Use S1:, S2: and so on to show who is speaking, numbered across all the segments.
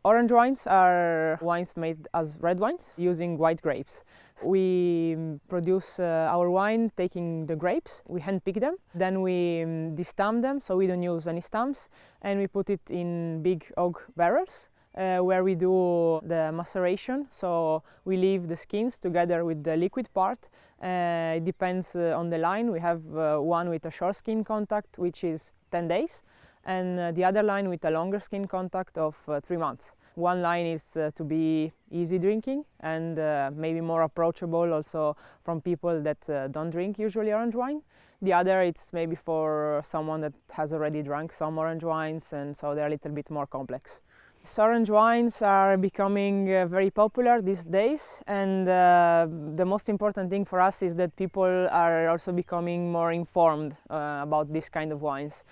S1: Orange wines are wines made as red wines using white grapes. We produce our wine taking the grapes, we hand pick them, then we destamp them, so we don't use any stamps, and we put it in big oak barrels where we do the maceration, so we leave the skins together with the liquid part. It depends on the line. We have one with a short skin contact, which is 10 days, and the other line with a longer skin contact of 3 months. One line is to be easy drinking and maybe more approachable also from people that don't drink usually orange wine. The other, it's maybe for someone that has already drunk some orange wines, and so they're a little bit more complex. So orange wines are becoming very popular these days, and the most important thing for us is that people are also becoming more informed about this kind of wines.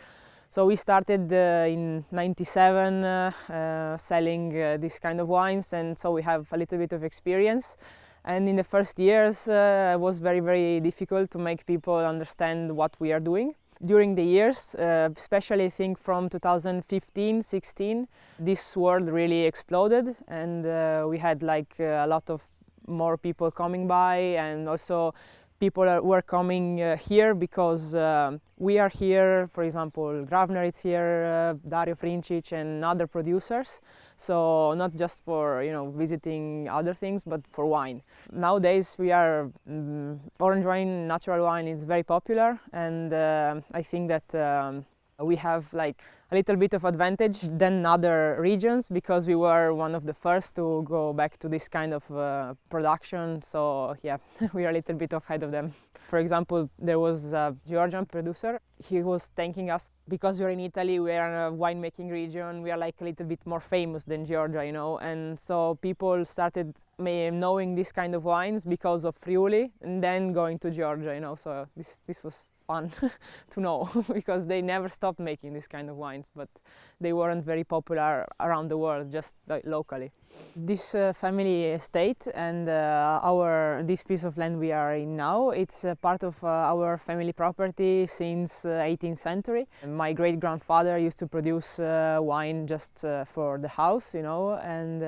S1: So we started in '97 selling this kind of wines, and so we have a little bit of experience. And in the first years it was very, very difficult to make people understand what we are doing. During the years, especially I think from 2015-16, this world really exploded, and we had like a lot of more people coming by, and also people were coming here because we are here. For example, Gravner is here, Dario Princic, and other producers. So not just for visiting other things, but for wine. Nowadays we are orange wine, natural wine is very popular, and I think that we have like a little bit of advantage than other regions because we were one of the first to go back to this kind of production. So yeah, we are a little bit ahead of them. For example, there was a Georgian producer. He was thanking us because we're in Italy, we're in a winemaking region, we are like a little bit more famous than Georgia, and so people started knowing this kind of wines because of Friuli and then going to Georgia, so this was fun to know because they never stopped making this kind of wines, but they weren't very popular around the world, just locally. This family estate and this piece of land we are in now, it's part of our family property since 18th century. My great-grandfather used to produce wine just for the house, and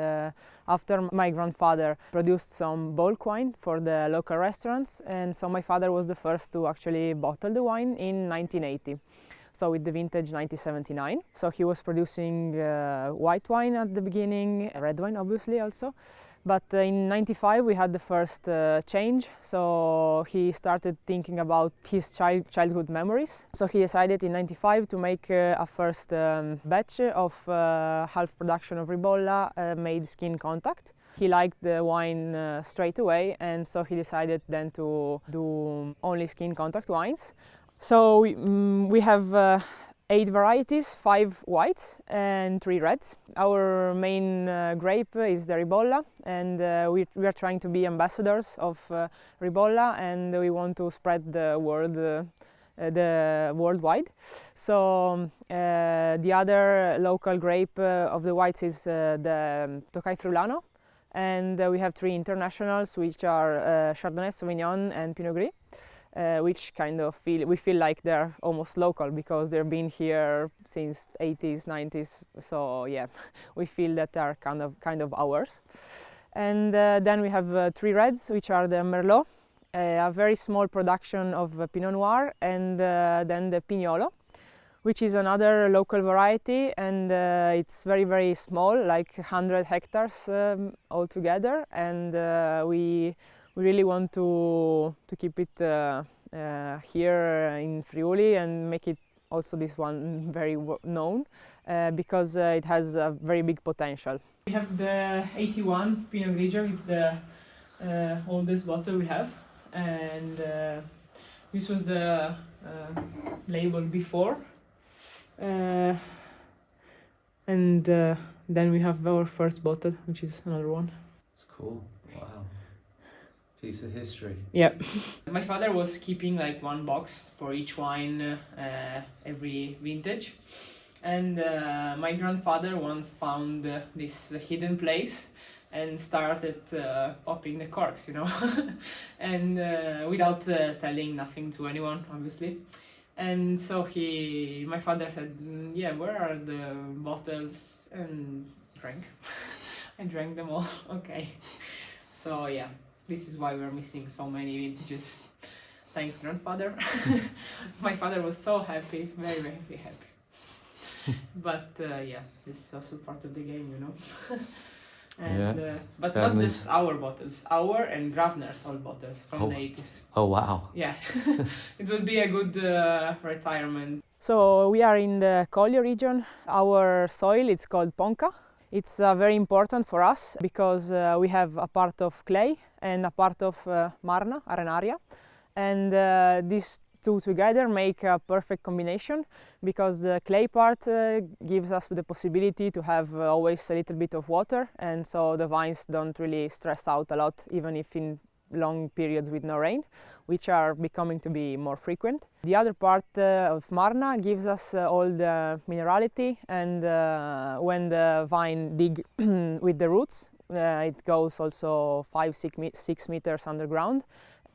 S1: after my grandfather produced some bulk wine for the local restaurants, and so my father was the first to actually bottle the wine in 1980. So with the vintage 1979. So he was producing white wine at the beginning, red wine obviously also. But in 95 we had the first change, so he started thinking about his childhood memories. So he decided in 95 to make a first batch of half production of Ribolla made skin contact. He liked the wine straight away, and so he decided then to do only skin contact wines. So we have 8 varieties, 5 whites and 3 reds. Our main grape is the Ribolla, and we are trying to be ambassadors of Ribolla, and we want to spread the worldwide. So the other local grape of the whites is the Tokai Friulano, and we have 3 internationals, which are Chardonnay, Sauvignon, and Pinot Gris. Which kind of we feel like they're almost local because they've been here since 80s, 90s. So yeah, we feel that they're kind of ours. And then we have 3 reds, which are the Merlot, a very small production of Pinot Noir, and then the Pignolo, which is another local variety, and it's very, very small, like 100 hectares altogether, and we really want to keep it here in Friuli and make it also this one very known because it has a very big potential. We have the 81 Pinot Grigio. It's the oldest bottle we have, and this was the label before, and then we have our first bottle, which is another one.
S2: It's cool. Wow. Piece of history.
S1: Yeah. My father was keeping like 1 box for each wine every vintage, and my grandfather once found this hidden place and started popping the corks, and without telling nothing to anyone, obviously. And so my father said, yeah, where are the bottles? And drank. I drank them all. Okay. So yeah, this is why we're missing so many vintages. Thanks, grandfather. My father was so happy, very, very happy. But yeah, this is also part of the game, you know. And
S2: Yeah,
S1: but
S2: families.
S1: not just our bottles, our and Grafner's old bottles from the 80s.
S2: Oh wow.
S1: Yeah, it would be a good retirement. So we are in the Collio region. Our soil is called Ponca. It's very important for us because we have a part of clay and a part of marna, arenaria, and these two together make a perfect combination because the clay part gives us the possibility to have always a little bit of water, and so the vines don't really stress out a lot even if in long periods with no rain, which are becoming to be more frequent. The other part of Marna gives us all the minerality, and when the vine dig with the roots, it goes also 5-6 meters underground.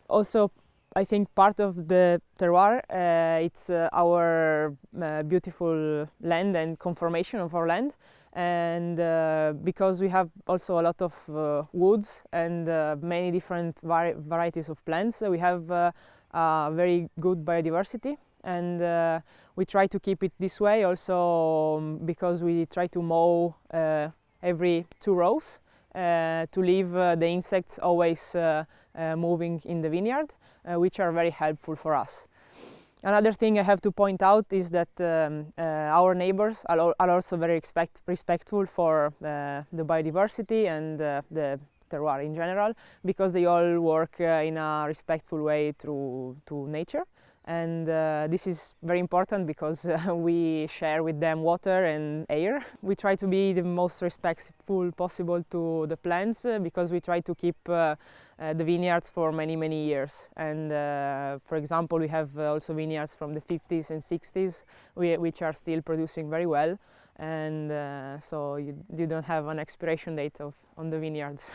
S1: Also, I think part of the terroir, it's our beautiful land and conformation of our land. And because we have also a lot of woods and many different varieties of plants, we have very good biodiversity, and we try to keep it this way also because we try to mow every 2 rows to leave the insects always moving in the vineyard, which are very helpful for us. Another thing I have to point out is that our neighbors are also very respectful for the biodiversity and the terroir in general, because they all work in a respectful way to nature. And this is very important because we share with them water and air. We try to be the most respectful possible to the plants because we try to keep the vineyards for many, many years. And for example, we have also vineyards from the 50s and 60s which are still producing very well. And so you don't have an expiration date on the vineyards.